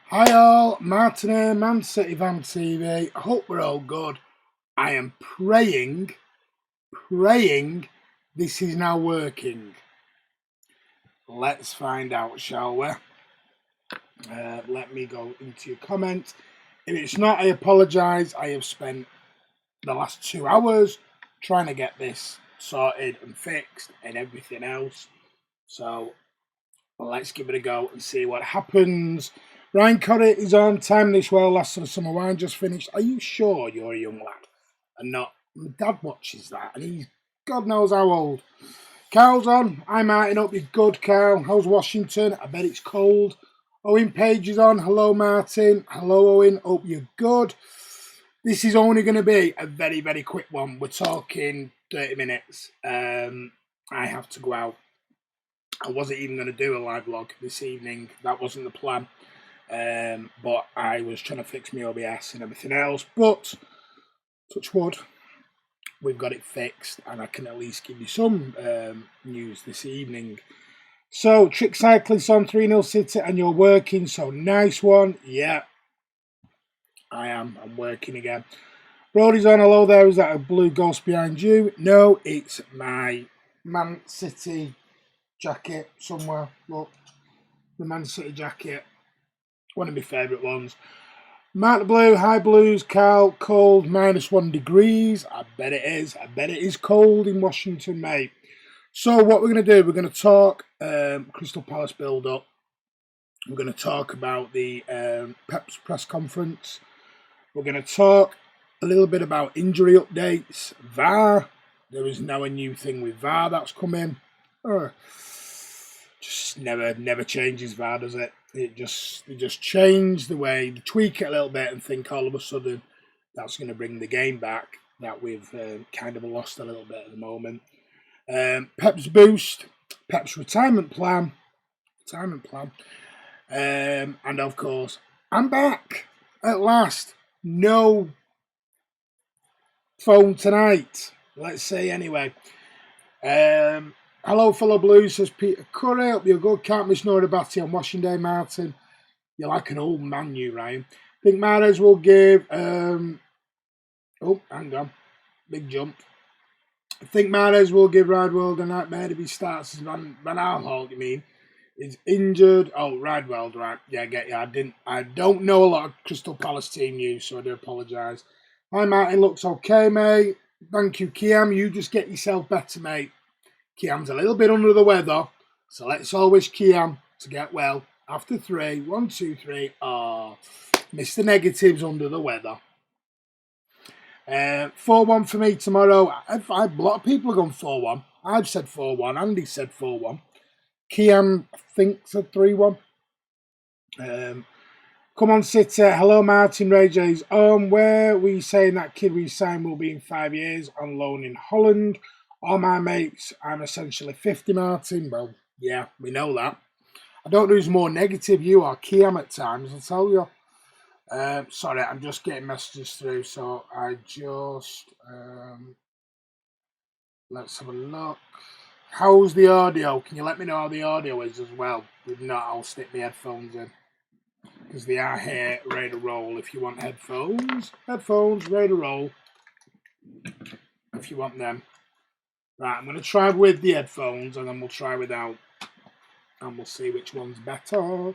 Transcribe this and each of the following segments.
Hi all, Martin here, Man City Van TV. I hope we're all good. I am praying this is now working. Let's find out, shall we? Let me go into your comments. If it's not, I apologise. I have spent the last 2 hours trying to get this sorted and fixed and everything else. So let's give it a go and see what happens. Ryan Corrie is on. Time this well. Last of the summer wine just finished. Are you sure you're a young lad and not? My dad watches that and he's God knows how old. Carl's on. Hi Martin, hope you're good, Carl. How's Washington? I bet it's cold. Owen Page is on. Hello Martin. Hello Owen. Hope you're good. This is only going to be a very, very quick one. We're talking 30 minutes. I have to go out. I wasn't even going to do a live vlog this evening. That wasn't the plan. But I was trying to fix my OBS and everything else. But, touch wood, we've got it fixed. And I can at least give you some news this evening. So, Trick Cyclist on 3-0 City and you're working. So, nice one. Yeah, I am. I'm working again. Brody's on. Hello there. Is that a blue ghost behind you? No, it's my Man City jacket somewhere. Look, the Man City jacket, one of my favourite ones. Mark the Blue, hi Blues, Carl, cold, -1 degrees. I bet it is. I bet it is cold in Washington, mate. So what we're going to do, we're going to talk Crystal Palace build-up. We're going to talk about the Pep's press conference. We're going to talk a little bit about injury updates. VAR, there is now a new thing with VAR that's coming. Just never changes VAR, does it? They just change the way, they tweak it a little bit and think all of a sudden that's going to bring the game back that we've kind of lost a little bit at the moment. Pep's boost, Pep's retirement plan, and of course I'm back at last. No phone tonight, let's say anyway. Hello, fellow Blues, says Peter Curry. Hope you're good. Can't miss Nora Batty on washing day, Martin. You're like an old man, you, Ryan. I think Mahrez will give... oh, hang on. Big jump. I think Mahrez will give Ridewell a nightmare if he starts as Van Aanholt, you mean? He's injured. Oh, Ridewell, right. Yeah, I get you. I don't know a lot of Crystal Palace team news, so I do apologise. Hi, Martin. Looks okay, mate. Thank you, Kiam. You just get yourself better, mate. Kiam's a little bit under the weather, so let's all wish Kiam to get well. After 3, 1, 2, 3. Oh, Mr. Negative's under the weather. 4-1 for me tomorrow. A lot of people have gone 4-1. I've said 4-1. Andy said 4-1. Kiam, I think, said 3-1. Come on, City. Hello, Martin Rages. Where we saying that kid we signed will be in 5 years on loan in Holland? All my mates, I'm essentially 50, Martin. Well, yeah, we know that. I don't know who's more negative, you or Kiam at times, I'll tell you. Sorry, I'm just getting messages through, so I just... let's have a look. How's the audio? Can you let me know how the audio is as well? If not, I'll stick my headphones in. Because they are here, ready to roll. If you want headphones, ready to roll. If you want them. Right, I'm going to try with the headphones and then we'll try without. And we'll see which one's better.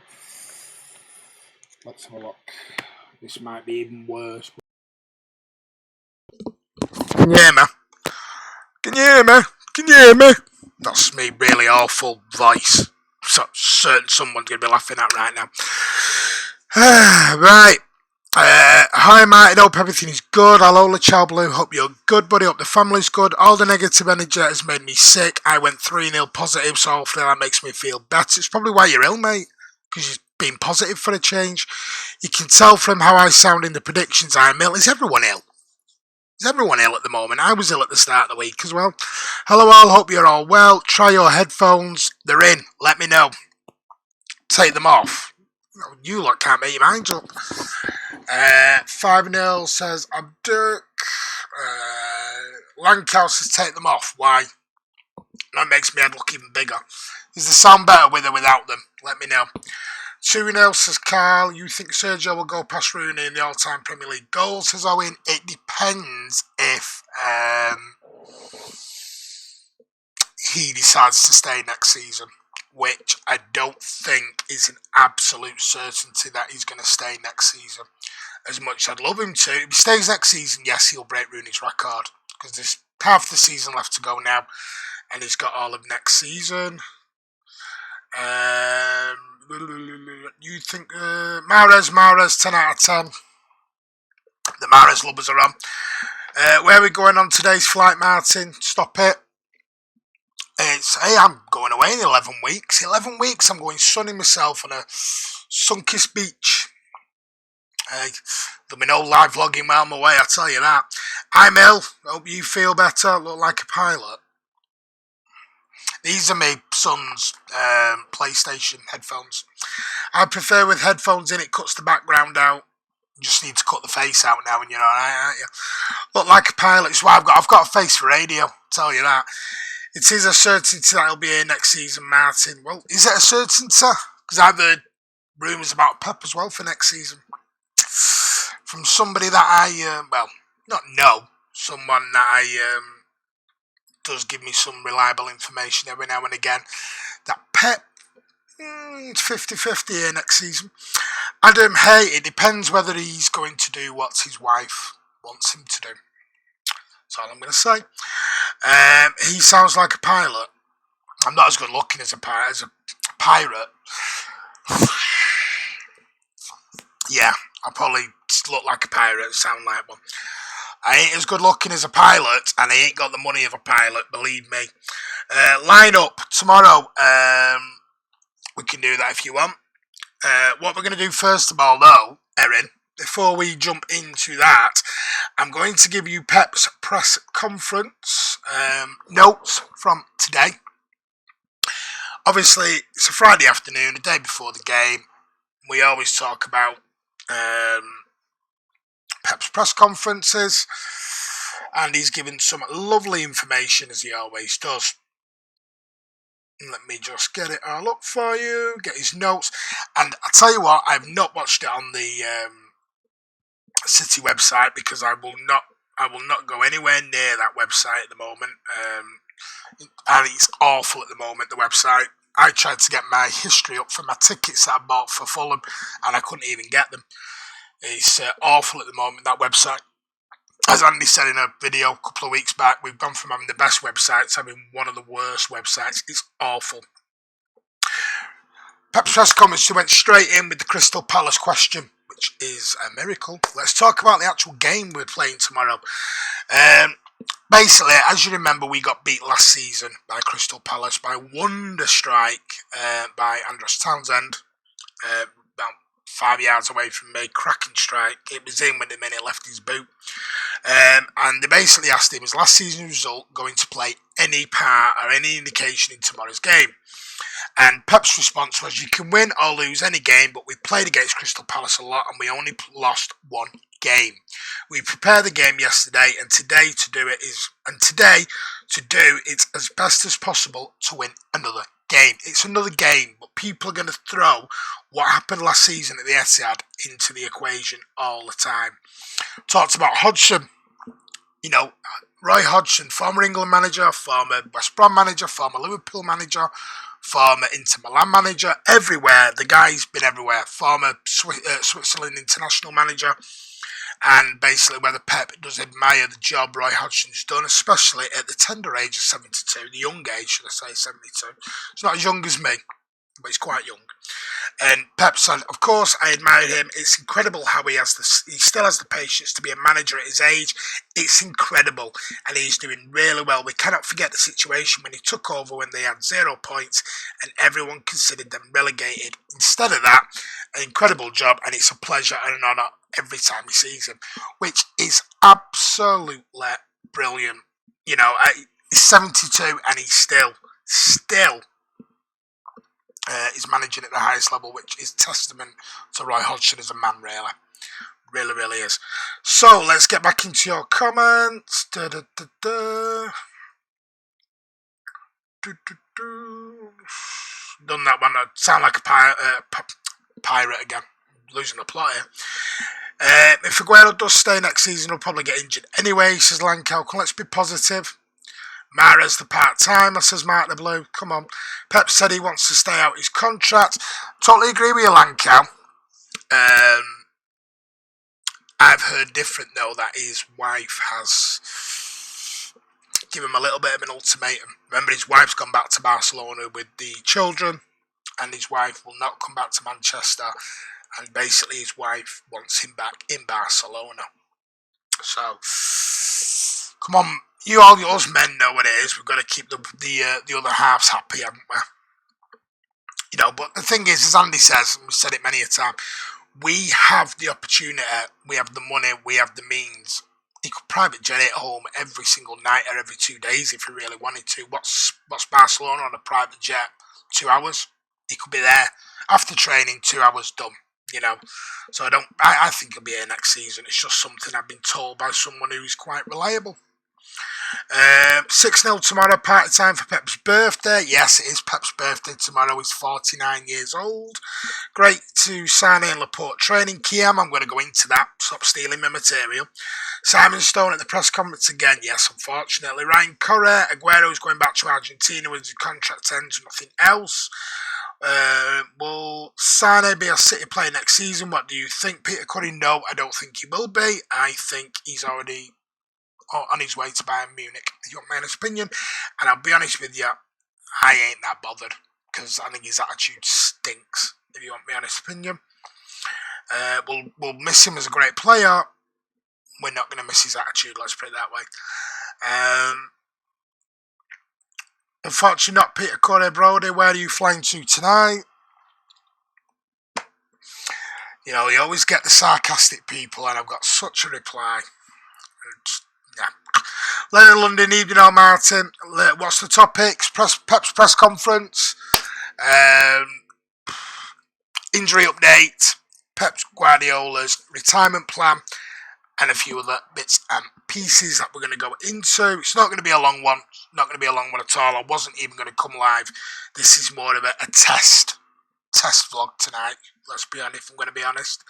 Let's have a look. This might be even worse. Can you hear me? Can you hear me? Can you hear me? That's me, really awful voice. So certain someone's going to be laughing at right now. Right. Hi Martin, hope everything is good. Alola Chow Blue, hope you're good, buddy. Hope the family's good. All the negative energy has made me sick. I went 3-0 positive, so hopefully that makes me feel better. It's probably why you're ill, mate, because you're being positive for a change. You can tell from how I sound in the predictions I'm ill. Is everyone ill? Is everyone ill at the moment? I was ill at the start of the week as well. Hello all, hope you're all well. Try your headphones. They're in. Let me know. Take them off. You lot can't make your minds up. 5-0 says Abduk. Lancaster says take them off. Why? That makes my head look even bigger. Does the sound better with or without them? Let me know. 2-0 says Carl. You think Sergio will go past Rooney in the all-time Premier League goals? Says Owen. It depends if he decides to stay next season, which I don't think is an absolute certainty that he's going to stay next season. As much as I'd love him to. If he stays next season, yes, he'll break Rooney's record, because there's half the season left to go now, and he's got all of next season. You think Mahrez 10 out of 10. The Mahrez lovers are on. Where are we going on today's flight, Martin? Stop it. I'm going away in 11 weeks. 11 weeks I'm going sunning myself on a sun-kissed beach. There'll be no live vlogging while I'm away, I tell you that. I'm ill. Hope you feel better. Look like a pilot. These are my son's PlayStation headphones. I prefer with headphones in, it cuts the background out. You just need to cut the face out now, and you're alright, aren't you? Look like a pilot. It's why I've got a face for radio, I'll tell you that. It is a certainty that he'll be here next season, Martin. Well, is it a certainty? Because I've heard rumours about Pep as well for next season. From somebody that I, someone that does give me some reliable information every now and again, that Pep, it's 50-50 here next season. Adam, hey, it depends whether he's going to do what his wife wants him to do. That's all I'm going to say. He sounds like a pilot. I'm not as good looking as a pirate. Yeah, I probably look like a pirate and sound like one. I ain't as good looking as a pilot, and I ain't got the money of a pilot, believe me. Line up tomorrow. We can do that if you want. What we're going to do first of all, though, Erin, before we jump into that, I'm going to give you Pep's press conference notes from today. Obviously, it's a Friday afternoon, the day before the game. We always talk about Pep's press conferences, and he's given some lovely information, as he always does. Let me just get it all up for you, get his notes. And I tell you what, I've not watched it on the City website, because I will not go anywhere near that website at the moment. And it's awful at the moment, the website. I tried to get my history up for my tickets that I bought for Fulham, and I couldn't even get them. It's awful at the moment, that website. As Andy said in a video a couple of weeks back, we've gone from having the best websites to having one of the worst websites. It's awful. Pep's press conference, went straight in with the Crystal Palace question, which is a miracle. Let's talk about the actual game we're playing tomorrow. Basically, as you remember, we got beat last season by Crystal Palace by wonder strike by Andros Townsend, about 5 yards away from me, cracking strike. It was in when the minute left his boot. And they basically asked him, is last season's result going to play any part or any indication in tomorrow's game? And Pep's response was, you can win or lose any game, but we played against Crystal Palace a lot and we only lost one game. We prepared the game yesterday, and today to do it as best as possible to win another game. It's another game, but people are going to throw what happened last season at the Etihad into the equation all the time. Talked about Hodgson. You know, Roy Hodgson, former England manager, former West Brom manager, former Liverpool manager, former Inter Milan manager, everywhere. The guy's been everywhere. Former Switzerland international manager. and basically whether Pep does admire the job Roy Hodgson's done, especially at the tender age of 72, the young age, should I say, 72. It's not as young as me, but he's quite young. And Pep said, of course, I admire him. It's incredible how he still has the patience to be a manager at his age. It's incredible. And he's doing really well. We cannot forget the situation when he took over when they had 0 points and everyone considered them relegated. Instead of that, an incredible job, and it's a pleasure and an honour every time he sees him, which is absolutely brilliant. You know, he's 72 and he's still is managing at the highest level, which is testament to Roy Hodgson as a man, really. Really, really is. So, let's get back into your comments. Done that one. I sound like a pirate again. Losing the plot here. If Aguero does stay next season, he'll probably get injured anyway, says Lankel. Let's be positive. Mahrez the part-timer, says Mark the Blue. Come on. Pep said he wants to stay out his contract. Totally agree with you, Lankel. I've heard different, though, that his wife has given him a little bit of an ultimatum. Remember, his wife's gone back to Barcelona with the children, and his wife will not come back to Manchester. And basically, his wife wants him back in Barcelona. So, come on. Us men know what it is. We've got to keep the other halves happy, haven't we? You know, but the thing is, as Andy says, and we've said it many a time, we have the opportunity, we have the money, we have the means. He could private jet it home every single night or every 2 days if he really wanted to. What's Barcelona on a private jet? 2 hours. He could be there after training. 2 hours done. You know, so I think he'll be here next season. It's just something I've been told by someone who's quite reliable. 6-0 tomorrow, party time for Pep's birthday. Yes, it is Pep's birthday tomorrow. He's 49 years old. Great to Sane and Laporte training. Kiam, I'm going to go into that. Stop stealing my material. Simon Stone at the press conference again. Yes, unfortunately. Ryan Correa, Aguero's going back to Argentina with his contract ends, nothing else. Will Sane be a City player next season? What do you think, Peter Curry? No, I don't think he will be. I think he's already on his way to Bayern Munich, if you want my honest opinion. And I'll be honest with you, I ain't that bothered, because I think his attitude stinks, if you want my honest opinion. We'll miss him as a great player. We're not going to miss his attitude, let's put it that way. Unfortunately not Peter Curry. Brody, where are you flying to tonight? You know, you always get the sarcastic people, and I've got such a reply. Yeah. Later in London, evening, all Martin. What's the topics? Pep's press conference. Injury update. Pep's Guardiola's retirement plan. And a few other bits and pieces that we're going to go into. It's not going to be a long one. Not going to be a long one at all. I wasn't even going to come live. This is more of a test vlog tonight. Let's be honest, if I'm going to be honest.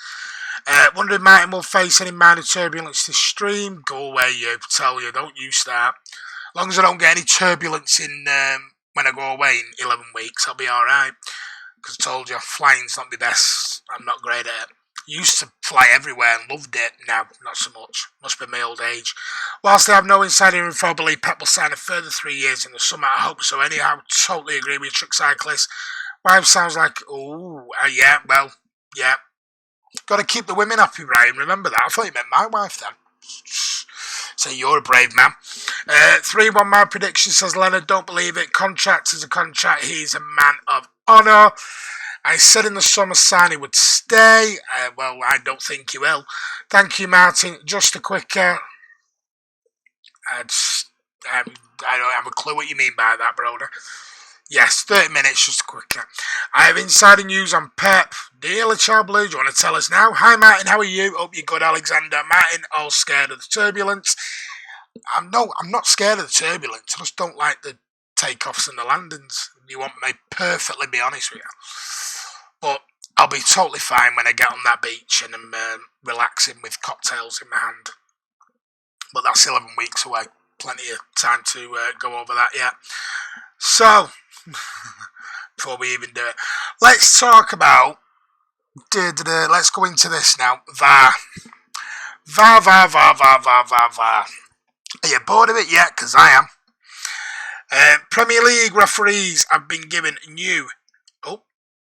Wondering if Martin will face any minor turbulence this stream. Go away, you. Tell you. Don't you start. As long as I don't get any turbulence in when I go away in 11 weeks, I'll be alright. Because I told you, flying's not my best. I'm not great at it. Used to fly everywhere and loved it. Now, not so much. Must be my old age. Whilst I have no insider info, I believe Pep will sign a further 3 years in the summer. I hope so. Anyhow, totally agree with you, Trick Cyclist. Wife sounds like, yeah, well, yeah. Got to keep the women happy, Brian. Remember that. I thought you meant my wife then. Say you're a brave man. 3-1 my prediction, says Leonard. Don't believe it. Contract is a contract. He's a man of honour. I said in the summer Sane would stay. Well, I don't think he will. Thank you, Martin. Just a quick... I don't have a clue what you mean by that, brother. Yes, 30 minutes, just quicker. I have insider news on Pep. Dearly Child Blue, do you want to tell us now? Hi, Martin, how are you? Hope you're good, Alexander. Martin, all scared of the turbulence. I'm not scared of the turbulence. I just don't like the takeoffs and the landings. You want me perfectly be honest with you. But I'll be totally fine when I get on that beach and I'm relaxing with cocktails in my hand. But that's 11 weeks away. Plenty of time to go over that yet. So, before we even do it, let's talk about... Let's go into this now. VAR. VAR, VAR, VAR, VAR, VAR, VAR, VAR. Are you bored of it yet? Because I am. Premier League referees have been given new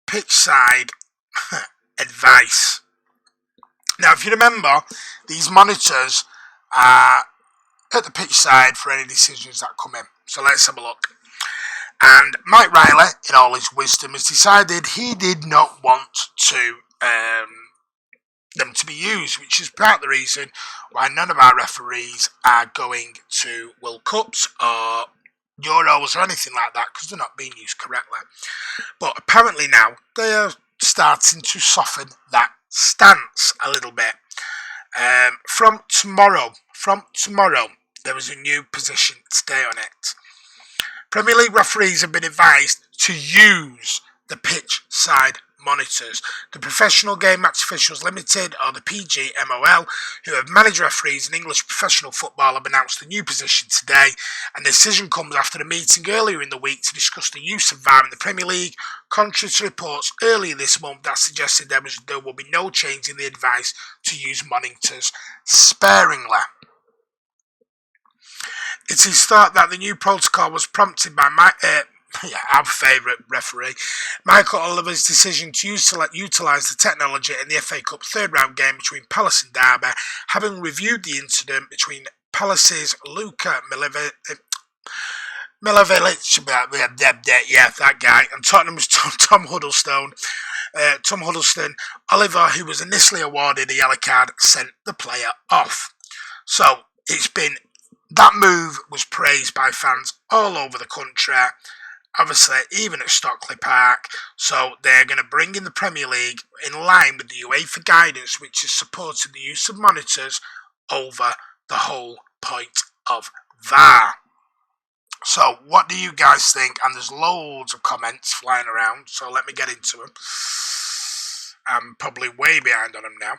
pitch side advice. Now, if you remember, these monitors are at the pitch side for any decisions that come in. So let's have a look. And Mike Riley, in all his wisdom, has decided he did not want to them to be used, which is part of the reason why none of our referees are going to World Cups or Euros or anything like that, because they're not being used correctly. But apparently now they are starting to soften that stance a little bit. From tomorrow, there is a new position today on it. Premier League referees have been advised to use the pitch side monitors. The Professional Game Match Officials Limited, or the PGMOL, who have managed referees in English professional football, have announced a new position today, and the decision comes after a meeting earlier in the week to discuss the use of VAR in the Premier League, contrary to reports earlier this month that suggested there will be no change in the advice to use monitors sparingly. It is thought that the new protocol was prompted by our favourite referee, Michael Oliver's decision to utilise the technology in the FA Cup third round game between Palace and Derby, having reviewed the incident between Palace's Luka Milivojevic, that guy, and Tottenham's Tom Huddlestone. Oliver, who was initially awarded a yellow card, sent the player off. So that move was praised by fans all over the country. Obviously, even at Stockley Park. So they're going to bring in the Premier League in line with the UEFA guidance, which is supporting the use of monitors over the whole point of VAR. So what do you guys think? And there's loads of comments flying around, so let me get into them. I'm probably way behind on them now.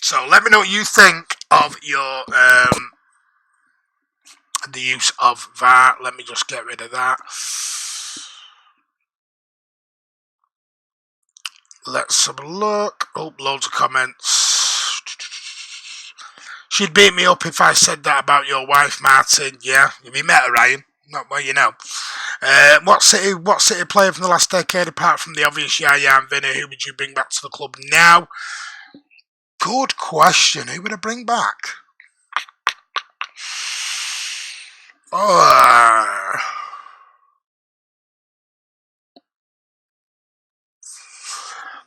So let me know what you think of your the use of VAR. Let me just get rid of that. Let's have a look. Oh, loads of comments. She'd beat me up if I said that about your wife, Martin. Yeah, have you met her, Ryan? Not well, you know. What City player from the last decade, apart from the obvious Yaya and Vinny, who would you bring back to the club now? Good question. Who would I bring back?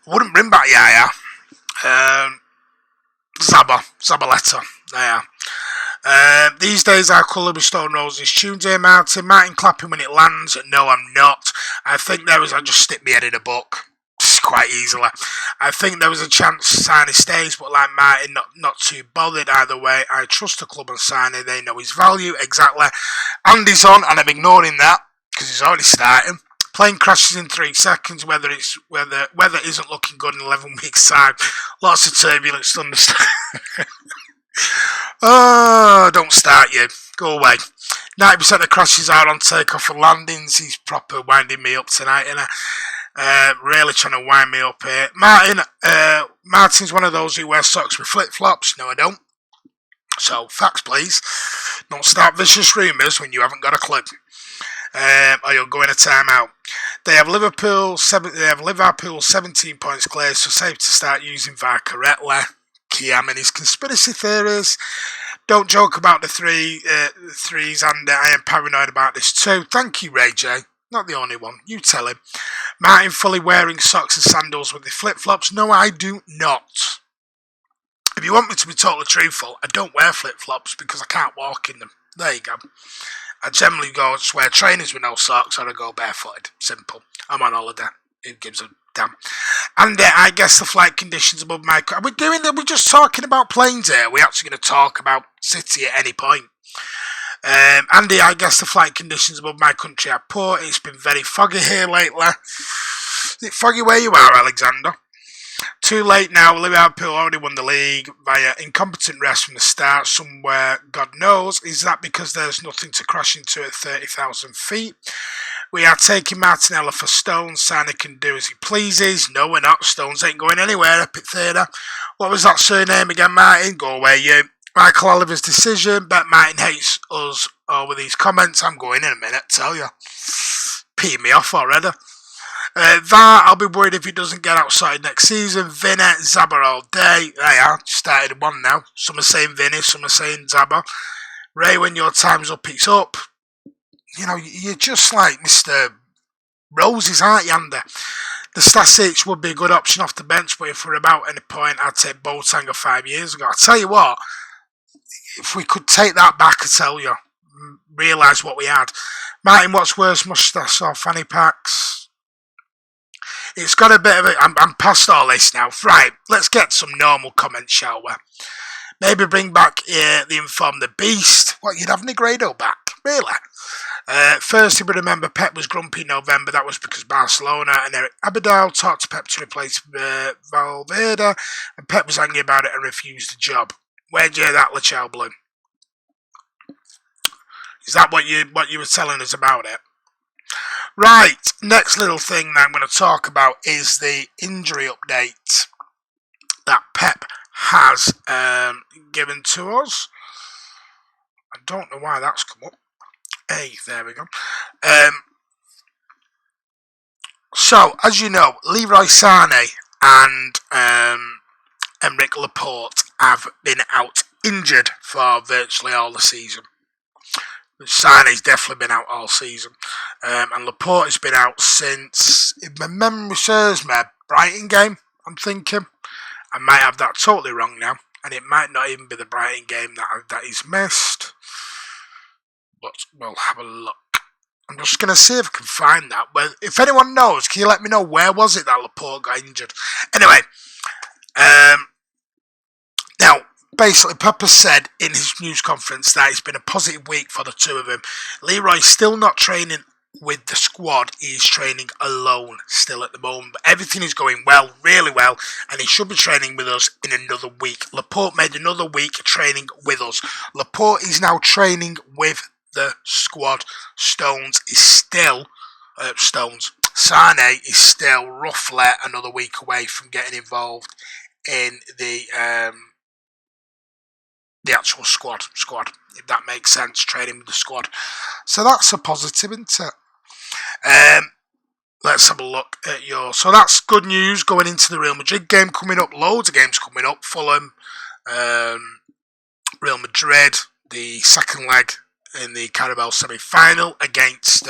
Wouldn't bring back Yaya. Zabaleta. There. These days our colour with Stone Roses. Tuesday, Martin clapping when it lands. No, I'm not. I just stick my head in a book. Quite easily. I think there was a chance Sane stays, but like Martin, not too bothered either way. I trust the club and Sane, they know his value, exactly. Andy's on, and I'm ignoring that, because he's already starting. Plane crashes in 3 seconds, weather isn't looking good in 11 weeks' time. Lots of turbulence to understand. Oh, don't start you. Go away. 90% of crashes are on takeoff and landings. He's proper winding me up tonight, innit? Really trying to wind me up here. Martin's one of those who wears socks with flip-flops. No, I don't. So, facts, please. Don't start vicious rumours when you haven't got a clue. Or you'll go in a timeout. They have Liverpool 17 points clear, so safe to start using VAR correctly. Kiam and his conspiracy theories. Don't joke about the threes, and I am paranoid about this too. Thank you, Ray J. Not the only one. You tell him. Martin fully wearing socks and sandals with the flip-flops. No, I do not. If you want me to be totally truthful, I don't wear flip-flops because I can't walk in them. There you go. I generally just wear trainers with no socks, or I go barefooted. Simple. I'm on holiday. Who gives a damn? And I guess the flight conditions above my... Are we just talking about planes here? Are we actually going to talk about City at any point? Andy, I guess the flight conditions above my country are poor. It's been very foggy here lately. Is it foggy where you are, Alexander? Too late now. Liverpool already won the league via incompetent refs from the start. Somewhere, God knows. Is that because there's nothing to crash into at 30,000 feet? We are taking Martinelli for Stones. Sane can do as he pleases. No, we're not. Stones ain't going anywhere. Epic Theatre. What was that surname again, Martin? Go away, you. Michael Oliver's decision. Bet Martin hates us over these comments. I'm going in a minute, tell you. Peeing me off already. VAR, I'll be worried if he doesn't get outside next season. Vinny, Zabba all day. They are. Started one now. Some are saying Vinny, some are saying Zabba. Ray, when your time's up, it's up. You know, you're just like Mr. Roses, aren't you, Andy? The Stasic would be a good option off the bench, but if we're about any point, I'd take Boateng 5 years ago. I tell you what, if we could take that back, I tell you, realise what we had. Martin, what's worse, moustache or fanny packs? It's got a bit of a... I'm past all this now. Right, let's get some normal comments, shall we? Maybe bring back the Inform the Beast. What, you'd have Negredo back? Really? Firstly, we remember Pep was grumpy in November. That was because Barcelona and Eric Abidal talked to Pep to replace Valverde, and Pep was angry about it and refused the job. Where'd you hear that, Lachelle Bloom? Is that what you were telling us about it? Right, next little thing that I'm going to talk about is the injury update that Pep has given to us. I don't know why that's come up. Hey, there we go. So, as you know, Leroy Sané and Emerick Laporte have been out injured for virtually all the season. Sané's definitely been out all season. And Laporte has been out since, if my memory serves me, Brighton game, I'm thinking. I might have that totally wrong now. And it might not even be the Brighton game that he's missed. But we'll have a look. I'm just going to see if I can find that. Well, if anyone knows, can you let me know where was it that Laporte got injured? Anyway, now, basically, Pep said in his news conference that it's been a positive week for the two of them. Leroy's still not training with the squad. He's training alone still at the moment. But everything is going well, really well, and he should be training with us in another week. Laporte made another week training with us. Laporte is now training with the squad. Stones is still... Sané is still roughly another week away from getting involved in the actual squad, if that makes sense, training with the squad. So that's a positive, isn't it? Let's have a look at yours. So that's good news going into the Real Madrid game coming up. Loads of games coming up. Fulham, Real Madrid, the second leg in the Carabao semi-final against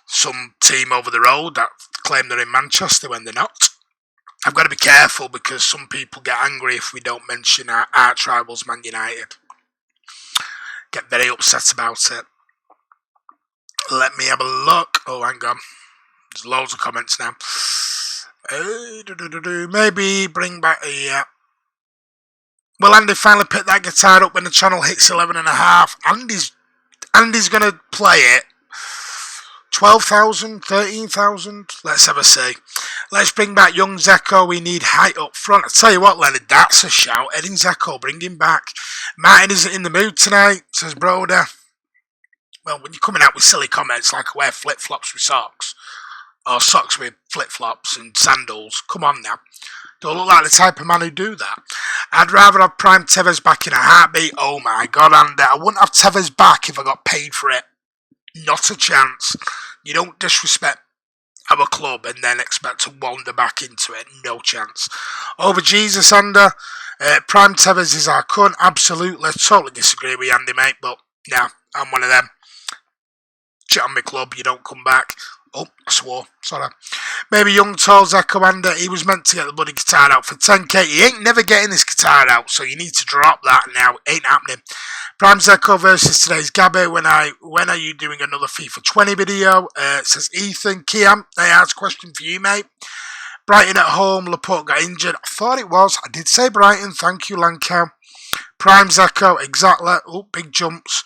some team over the road that claim they're in Manchester when they're not. I've got to be careful because some people get angry if we don't mention our arch rivals Man United. Get very upset about it. Let me have a look. Oh, hang on. There's loads of comments now. Maybe bring back a... Will Andy finally pick that guitar up when the channel hits 11.5? Andy's going to play it. 12,000, 13,000. Let's have a see. Let's bring back young Zeko. We need height up front. I tell you what, Leonard, that's a shout. Edin Zeko, bring him back. Martin isn't in the mood tonight, says Broder. Well, when you're coming out with silly comments like I wear flip-flops with socks, or socks with flip-flops and sandals, come on now. Don't look like the type of man who do that. I'd rather have Prime Tevez back in a heartbeat. Oh my God, Andy. I wouldn't have Tevez back if I got paid for it. Not a chance. You don't disrespect our club and then expect to wander back into it. No chance. Over Jesus, Andy. Prime Tevez is our cunt. Absolutely. Totally disagree with you, Andy, mate. But, yeah, I'm one of them. Shit on my club. You don't come back. Oh, I swore. Sorry. Maybe young tall Zeko, Andy. He was meant to get the bloody guitar out for 10k. He ain't never getting this guitar out, so you need to drop that now. Ain't happening. Prime Zeko versus today's Gabby. When are you doing another FIFA 20 video? It says Ethan Kiam. They asked a question for you, mate. Brighton at home. Laporte got injured. I thought it was. I did say Brighton. Thank you, Lankow. Prime Zeko. Exactly. Oh, big jumps.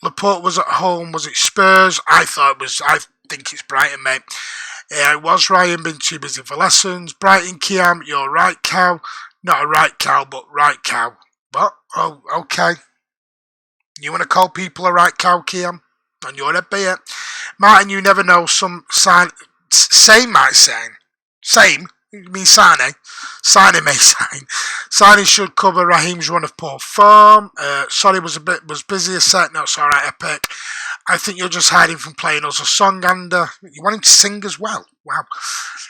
Laporte was at home. Was it Spurs? I think it's Brighton, mate. Yeah, it was Ryan, been too busy for lessons. Brighton, Kiam, you're right, cow. Not a right cow, but right cow. But, oh, okay. You want to call people a right cow, Kiam? On your head be it. Martin, you never know. Same might sign. Same. You mean Sane? Sane may sign. Sane should cover Raheem's run of poor form. Sorry, was busy a set. No, it's alright, Epic. I think you're just hiding from playing us a song, and you want him to sing as well. Wow.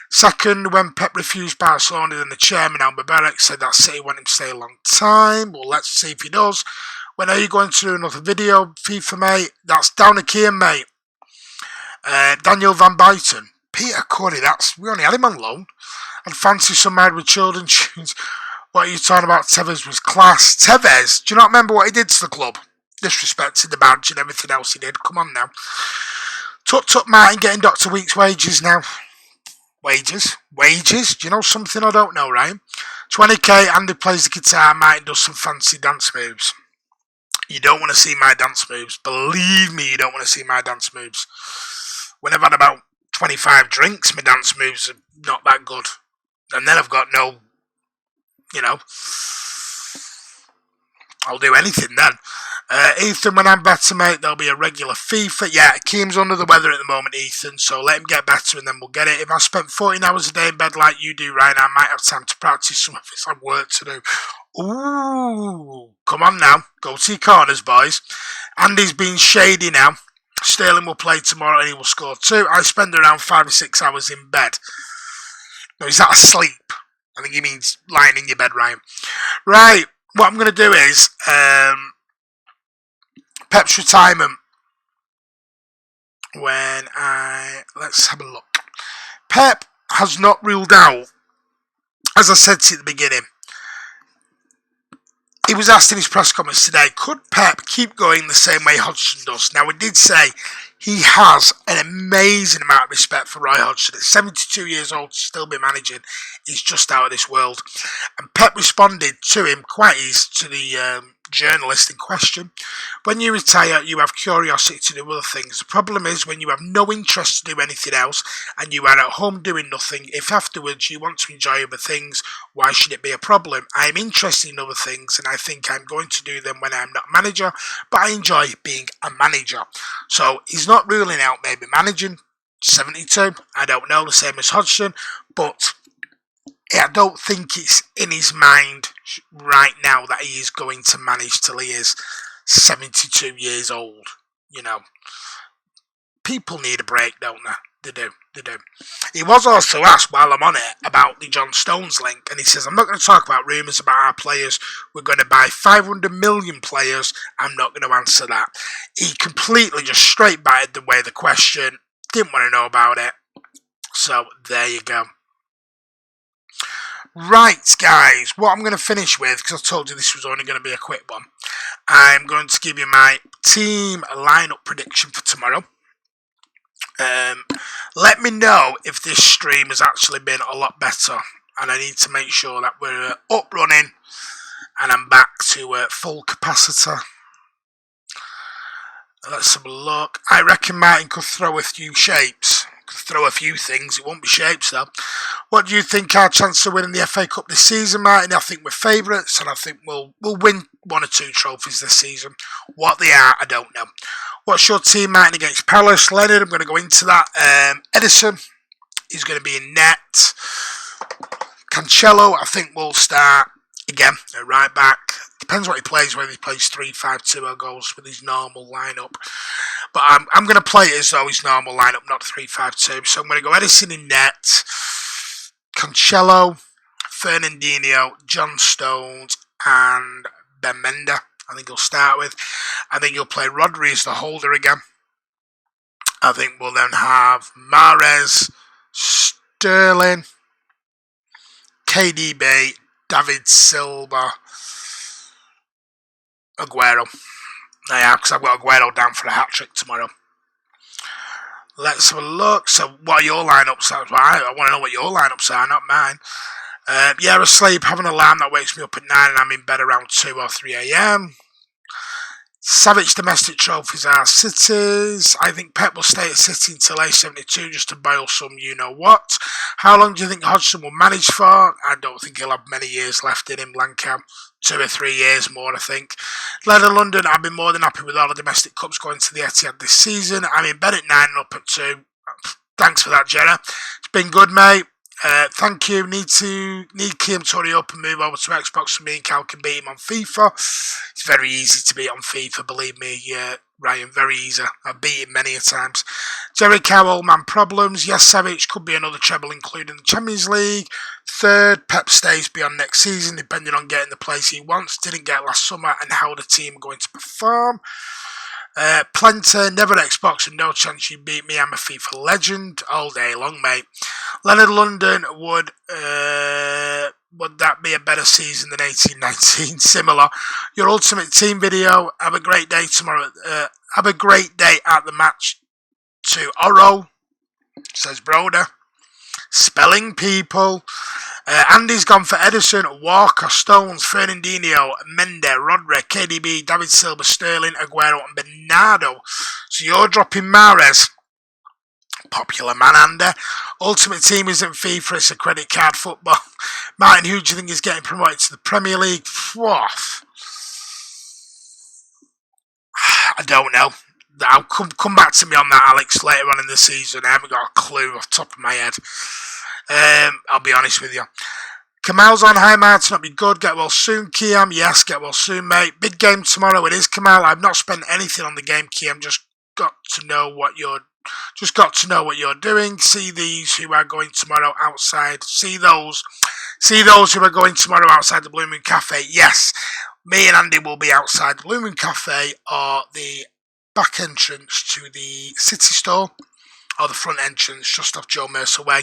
Second, when Pep refused Barcelona, then the chairman, Albert Berek, said that City want him to stay a long time. Well, let's see if he does. When are you going to do another video, FIFA, mate? That's down a key, mate. Daniel Van Byten. Peter Curry, we only had him on loan. And fancy some Married with Children tunes. What are you talking about? Tevez was class. Tevez, do you not remember what he did to the club? Disrespected the badge and everything else he did. Come on now. Tut Martin getting Dr. Week's wages now. Wages? Do you know something I don't know, Ryan? 20k, Andy plays the guitar, Martin does some fancy dance moves. You don't want to see my dance moves. Believe me, you don't want to see my dance moves. When I've had about 25 drinks, my dance moves are not that good. And then I've got no, I'll do anything then. Ethan, when I'm better, mate, there'll be a regular FIFA. Yeah, Keem's under the weather at the moment, Ethan, so let him get better and then we'll get it. If I spent 14 hours a day in bed like you do, Ryan, I might have time to practice some of this. I've work to do. Ooh, come on now. Go to your corners, boys. Andy's been shady now. Sterling will play tomorrow and he will score 2. I spend around 5 or 6 hours in bed. No, is that asleep? I think he means lying in your bed, Ryan. Right, what I'm going to do is Pep's retirement. Let's have a look. Pep has not ruled out, as I said to you at the beginning, he was asked in his press conference today, could Pep keep going the same way Hodgson does? Now, he did say he has an amazing amount of respect for Roy Hodgson. At 72 years old to still be managing, he's just out of this world. And Pep responded to him quite easy, to the journalist in question. When you retire, you have curiosity to do other things. The problem is when you have no interest to do anything else and you are at home doing nothing, if afterwards you want to enjoy other things, why should it be a problem? I am interested in other things and I think I'm going to do them when I'm not a manager, but I enjoy being a manager. So he's not ruling out maybe managing. 72, I don't know, the same as Hodgson, but I don't think it's in his mind right now that he is going to manage till he is 72 years old. People need a break, don't they? They do. He was also asked, while I'm on it, about the John Stones link, and he says, I'm not going to talk about rumours about our players. We're going to buy 500 million players. I'm not going to answer that. He completely just straight batted the way the question, didn't want to know about it. So, there you go. Right, guys, what I'm going to finish with, because I told you this was only going to be a quick one, I'm going to give you my team lineup prediction for tomorrow. Let me know if this stream has actually been a lot better, and I need to make sure that we're up running and I'm back to full capacity. Let's have a look. I reckon Martin could throw a few shapes. Could throw a few things. It won't be shapes though. What do you think our chance of winning the FA Cup this season, Martin? I think we're favourites, and I think we'll win 1 or 2 trophies this season. What they are, I don't know. What's your team, Martin, against Palace? Leonard, I'm going to go into that. Edison is going to be in net. Cancelo, I think will start again at right back. Depends what he plays, whether he plays 3-5-2 or goes with his normal lineup. But I'm going to play it as though his normal lineup, not 3-5-2. So I'm going to go Edison in net, Cancelo, Fernandinho, John Stones, and Ben Menda. I think he'll start with. I think he'll play Rodri as the holder again. I think we'll then have Mahrez, Sterling, KDB, David Silva, Aguero. Yeah, because I've got Aguero down for a hat-trick tomorrow. Let's have a look. So, what are your lineups? I want to know what your lineups are, not mine. Yeah, asleep, have an alarm that wakes me up at 9 and I'm in bed around 2 or 3 a.m. Savage domestic trophies are City's. I think Pep will stay at City until age 72 just to boil some you-know-what. How long do you think Hodgson will manage for? I don't think he'll have many years left in him, Lankow. 2 or 3 years more, I think. Leather London, I've been more than happy with all the domestic cups going to the Etihad this season. I'm in bed at 9 and up at 2. Thanks for that, Jenna. It's been good, mate. Thank you. Need Kiam to hurry up and move over to Xbox so me and Cal can beat him on FIFA. It's very easy to beat on FIFA, believe me, Ryan. Very easy. I've beat him many a times. Jerry Cow, old man problems. Yes, Savage could be another treble, including the Champions League. Third, Pep stays beyond next season, depending on getting the place he wants. Didn't get last summer, and how the team are going to perform. Plenter, never Xbox and no chance you beat me. I'm a FIFA legend all day long, mate. Leonard London, would that be a better season than 18-19? Similar. Your ultimate team video. Have a great day tomorrow. Have a great day at the match to Oro, says Broder. Spelling people. Andy's gone for Edison, Walker, Stones, Fernandinho, Mende, Rodri, KDB, David Silva, Sterling, Aguero and Bernardo. So you're dropping Mahrez. Popular man, Andy. Ultimate team isn't FIFA, it's a credit card football. Martin, who do you think is getting promoted to the Premier League? I don't know. I'll come back to me on that, Alex, later on in the season. I haven't got a clue off the top of my head. I'll be honest with you. Kamal's on. Hi, Martin. That'll be good. Get well soon, Kiam. Yes, get well soon, mate. Big game tomorrow. It is, Kamal. I've not spent anything on the game, Kiam. Just got to know what you're doing. See these who are going tomorrow outside. See those who are going tomorrow outside the Blue Moon Cafe. Yes, me and Andy will be outside the Blue Moon Cafe or the back entrance to the City store, or the front entrance just off Joe Mercer Way.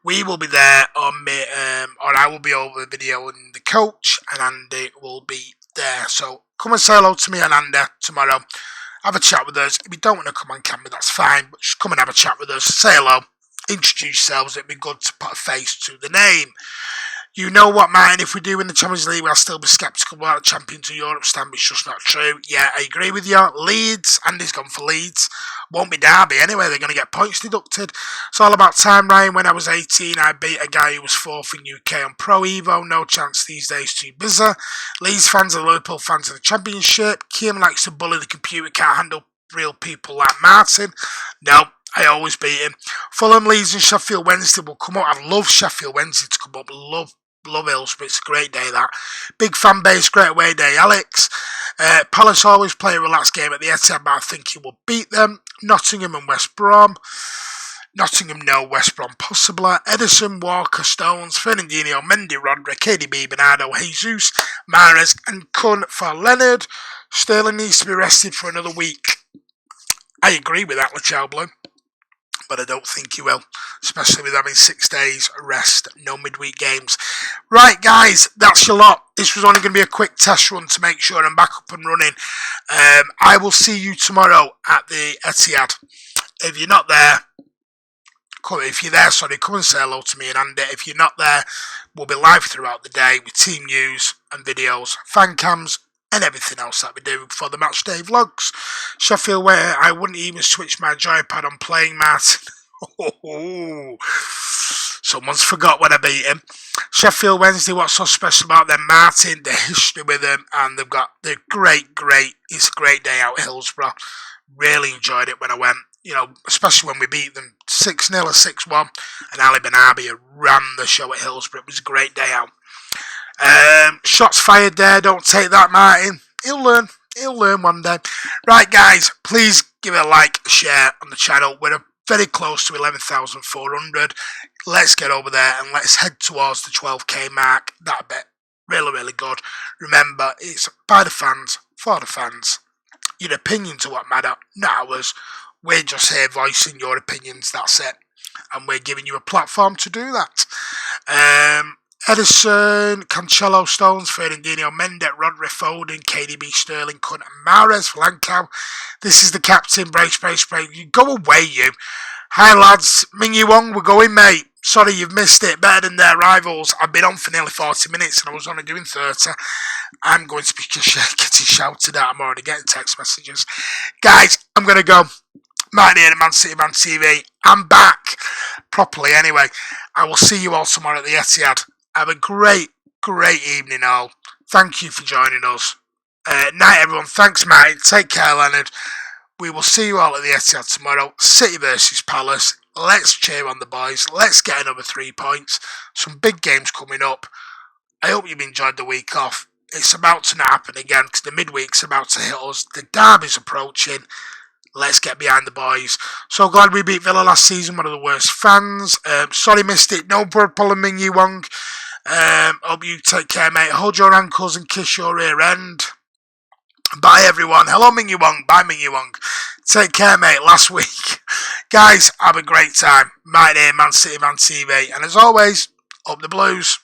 We will be there, or I will be over the video in the coach, and Andy will be there. So come and say hello to me and Andy tomorrow. Have a chat with us. If you don't want to come on camera, that's fine, but just come and have a chat with us. Say hello. Introduce yourselves. It'd be good to put a face to the name. You know what, Martin, if we do win the Champions League, I'll still be sceptical about the Champions of Europe stand. It's just not true. Yeah, I agree with you. Leeds, Andy's gone for Leeds. Won't be Derby anyway, they're going to get points deducted. It's all about time, Ryan. When I was 18, I beat a guy who was 4th in UK on Pro Evo. No chance these days, too busy. Leeds fans are Liverpool fans of the Championship. Kim likes to bully the computer, can't handle real people like Martin. No, I always beat him. Fulham, Leeds and Sheffield Wednesday will come up. I love Sheffield Wednesday to come up. Love Hillsborough, it's a great day that. Big fan base, great away day, Alex. Palace always play a relaxed game at the Etihad, but I think he will beat them. Nottingham and West Brom. Nottingham no, West Brom possibly. Edison, Walker, Stones, Fernandinho, Mendy, Rodri, KDB, Bernardo, Jesus, Mahrez and Kun for Leonard. Sterling needs to be rested for another week. I agree with that, Lachelle Blue, but I don't think he will, especially with having 6 days rest, no midweek games. Right, guys, that's your lot. This was only going to be a quick test run to make sure I'm back up and running. I will see you tomorrow at the Etihad. If you're not there, come and say hello to me and Andy. If you're not there, we'll be live throughout the day with team news and videos, fan cams, and everything else that we do for the match day vlogs. Sheffield, where I wouldn't even switch my joypad on playing, Martin. Someone's forgot when I beat him. Sheffield Wednesday, what's so special about them, Martin? The history with them, and they're great. It's a great day out at Hillsborough. Really enjoyed it when I went. You know, especially when we beat them 6-0 or 6-1, and Ali Benabi ran the show at Hillsborough. It was a great day out. Shots fired there. Don't take that, Martin. He'll learn one day. Right, guys, please give it a like, share on the channel. We're very close to 11,400. Let's get over there and let's head towards the 12k mark. That bit really good. Remember, it's by the fans, for the fans. Your opinions are what matter, not ours. We're just here voicing your opinions, that's it. And we're giving you a platform to do that. Edison, Cancelo, Stones, Fernandinho, Mendet, Rodri, Foden, KDB, Sterling, Kun and Mahrez, Lankow. This is the captain. Brace. You go away, you. Hi, lads. Mingyi Wong, we're going, mate. Sorry, you've missed it. Better than their rivals. I've been on for nearly 40 minutes and I was only doing 30. I'm going to be getting shouted at. I'm already getting text messages. Guys, I'm going to go. My name is Man City Man TV. I'm back properly anyway. I will see you all tomorrow at the Etihad. Have a great evening all. Thank you for joining us. Night everyone. Thanks Martin. Take care Leonard. We will see you all at the Etihad tomorrow. City versus Palace. Let's cheer on the boys. Let's get another 3 points. Some big games coming up. I hope you've enjoyed the week off. It's about to not happen again because the midweek's about to hit us. The derby's approaching. Let's get behind the boys. So glad we beat Villa last season. One of the worst fans. Sorry missed it. No problem, Ming Yi Wong. Hope you take care, mate. Hold your ankles and kiss your rear end. Bye, everyone. Hello, Ming Yi Wong. Bye, Ming Yi Wong. Take care, mate. Last week. Guys, have a great time. My name, Man City Man TV. And as always, up the Blues.